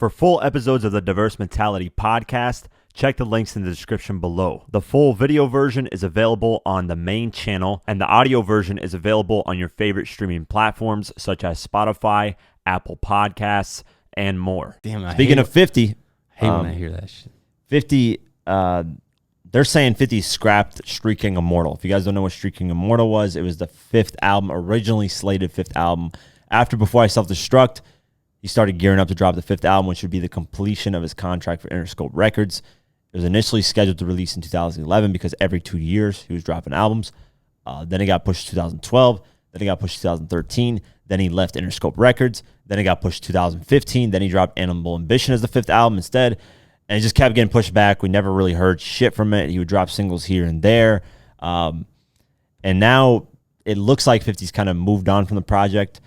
For full episodes of the Diverse Mentality podcast, check the links in the description below. The full video version is available on the main channel, and the audio version is available on your favorite streaming platforms such as Spotify, Apple Podcasts, and more. Damn, Speaking of 50, hate when I hear that shit. 50, they're saying 50 scrapped Street King Immortal. If you guys don't know what Street King Immortal was, it was the fifth album, originally slated fifth album. After Before I Self-Destruct, he started gearing up to drop the fifth album, which would be the completion of his contract for Interscope Records. It was initially scheduled to release in 2011 because every 2 years he was dropping albums. Then it got pushed to 2012. Then it got pushed to 2013. Then he left Interscope Records. Then it got pushed to 2015. Then he dropped Animal Ambition as the fifth album instead. And it just kept getting pushed back. We never really heard shit from it. He would drop singles here and there. And now it looks like 50's kind of moved on from the project.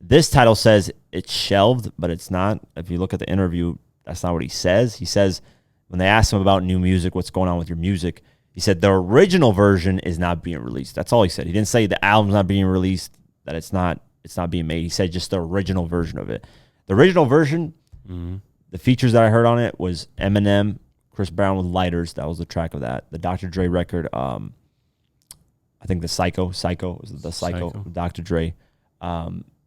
This title says it's shelved, but it's not. If you look at the interview, that's not what he says. He says when they asked him about new music, what's going on with your music, he said the original version is not being released. That's all he said. He didn't say the album's not being released, that it's not being made. He said just the original version of it. The original version, the features that I heard on it was Eminem, Chris Brown with Lighters. That was the track of that. The Dr. Dre record, I think the Psycho was the Psycho. Dr. Dre.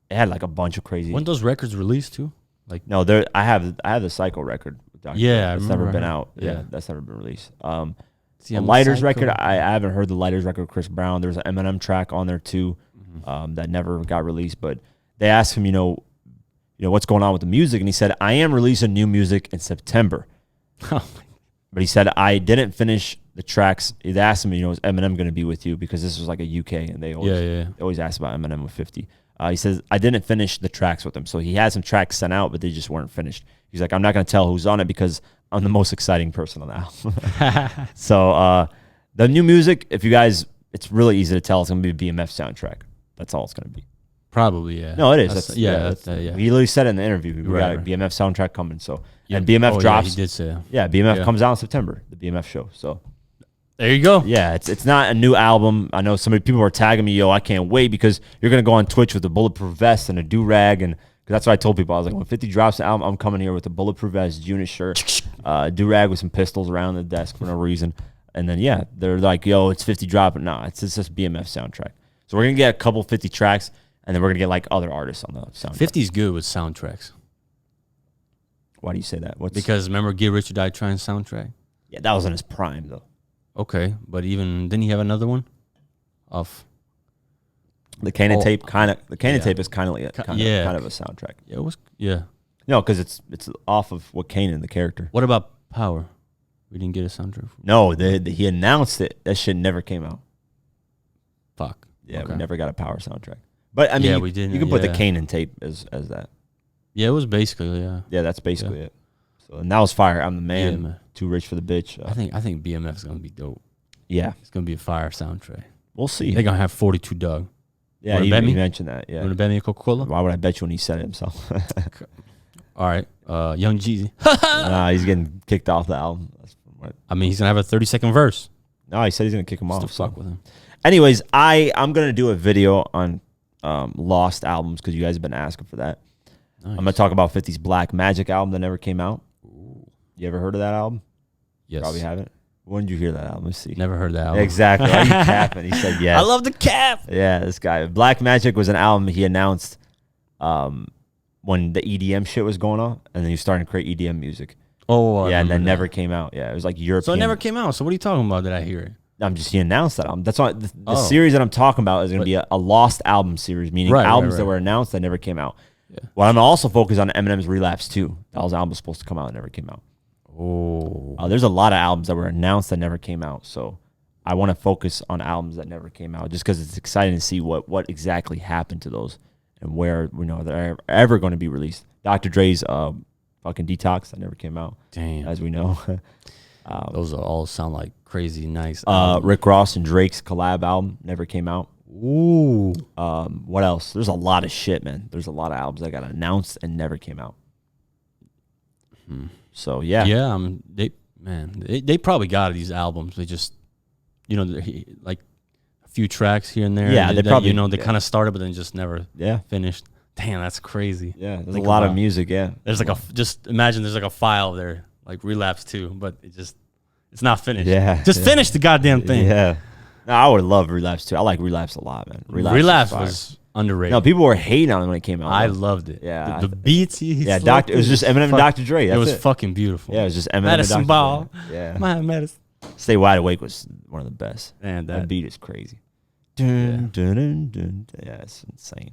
It had like a bunch of crazy. When those records released too? Like no, I have the Psycho record. With Dr. Yeah, Dre. That's never been out. Yeah, that's never been released. The I'm Lighters Psycho. record, I haven't heard the Lighters record with Chris Brown. There's an Eminem track on there too, that never got released. But they asked him, you know, what's going on with the music, and he said, I am releasing new music in September. But he said, I didn't finish the tracks. They asked him, is Eminem going to be with you? Because this was like a UK, and they always ask about Eminem with 50. He says, I didn't finish the tracks with him. So he had some tracks sent out, but they just weren't finished. He's like, I'm not going to tell who's on it because I'm the most exciting person on the album. So the new music, if you guys, it's really easy to tell. It's going to be a BMF soundtrack. That's all it's going to be. Probably, yeah. No, it is. That's, He literally said it in the interview. We got a BMF soundtrack coming. So and BMF drops. Yeah, he did say that. Yeah, BMF comes out in September, the BMF show. So there you go. yeah, it's not a new album. I know people are tagging me, I can't wait because you're going to go on Twitch with a bulletproof vest and a do-rag. And cause that's what I told people. I was like, when 50 drops an album, I'm coming here with a bulletproof vest, unit shirt, do-rag with some pistols around the desk for no reason. And then, they're like, it's 50 dropping. No, it's just BMF soundtrack. So we're going to get a couple 50 tracks, and then we're going to get like other artists on the soundtrack. 50's good with soundtracks. Why do you say that? Because remember Get Rich or Die Trying soundtrack? Yeah, that was in his prime, though. Okay, but didn't he have another one? The Kanan tape, the Kanan tape is kind of a soundtrack. Yeah, it was. Yeah. No, because it's off of what Kanan, the character. What about Power? We didn't get a soundtrack. No, he announced it. That shit never came out. Fuck. Yeah, Okay. we never got a Power soundtrack. But I mean, we didn't. You can put the Kanan tape as that. Yeah, it was basically Yeah, that's basically it. So and that was fire. I'm the man. Yeah, man. Too rich for the bitch. I think BMF is gonna be dope. Yeah, It's gonna be a fire soundtrack. we'll see. They're gonna have 42 Doug. Yeah, Wanna bet me? he mentioned that. Yeah. You wanna bet me a Coca-Cola? Why would I bet you when he said it himself? All right. Young Jeezy. Nah, he's getting kicked off the album. I mean, he's gonna have a 30-second verse. No, he said he's gonna kick him off. Still fuck with him. Anyways, I'm gonna do a video on lost albums because you guys have been asking for that. Nice. I'm gonna talk about 50's Black Magic album that never came out. You ever heard of that album? Yes. Probably haven't. When did you hear that album? Let's see. Never heard that album. Exactly. Why are you capping? He said yes. I love the cap. Yeah, this guy. Black Magic was an album he announced when the EDM shit was going on, and then he was starting to create EDM music. Oh, yeah, and then that. never came out. Yeah, it was like European. So it never came out. So what are you talking about? Did I hear it? He announced that album. That's why the series that I'm talking about is going to be a lost album series, meaning albums that were announced that never came out. Yeah. Well, I'm also focused on Eminem's Relapse too. That was album supposed to come out and never came out. Oh. There's a lot of albums that were announced that never came out. So I want to focus on albums that never came out just because it's exciting to see what exactly happened to those and where they're ever going to be released. Dr. Dre's fucking Detox that never came out. Damn. As we know. Those all sound like crazy nice. Rick Ross and Drake's collab album never came out. Ooh. What else? There's a lot of shit, man. There's a lot of albums that got announced and never came out. So yeah. Yeah, they probably got these albums. They just, like a few tracks here and there. Yeah, they probably they kind of started, but then just never finished. Damn, that's crazy. Yeah, there's Think a lot of about- music. Yeah, There's like just imagine there's like a file there, like Relapse 2, but it's not finished. Yeah, Just yeah. finish the goddamn thing. Yeah, no, I would love Relapse too. I like Relapse a lot, man. Relapse fire. was underrated. No, people were hating on it when it came out. I though. loved it. Yeah, the beats. Yeah, Doctor. It was just Eminem and Dr. Dre. It That's was it. fucking beautiful. Yeah, it was just Eminem Medicine and Dr. Ball. Dre. Yeah, My medicine. Stay Wide Awake was one of the best. Man, That beat is crazy. Dun, dun, dun, dun. Yeah, it's insane.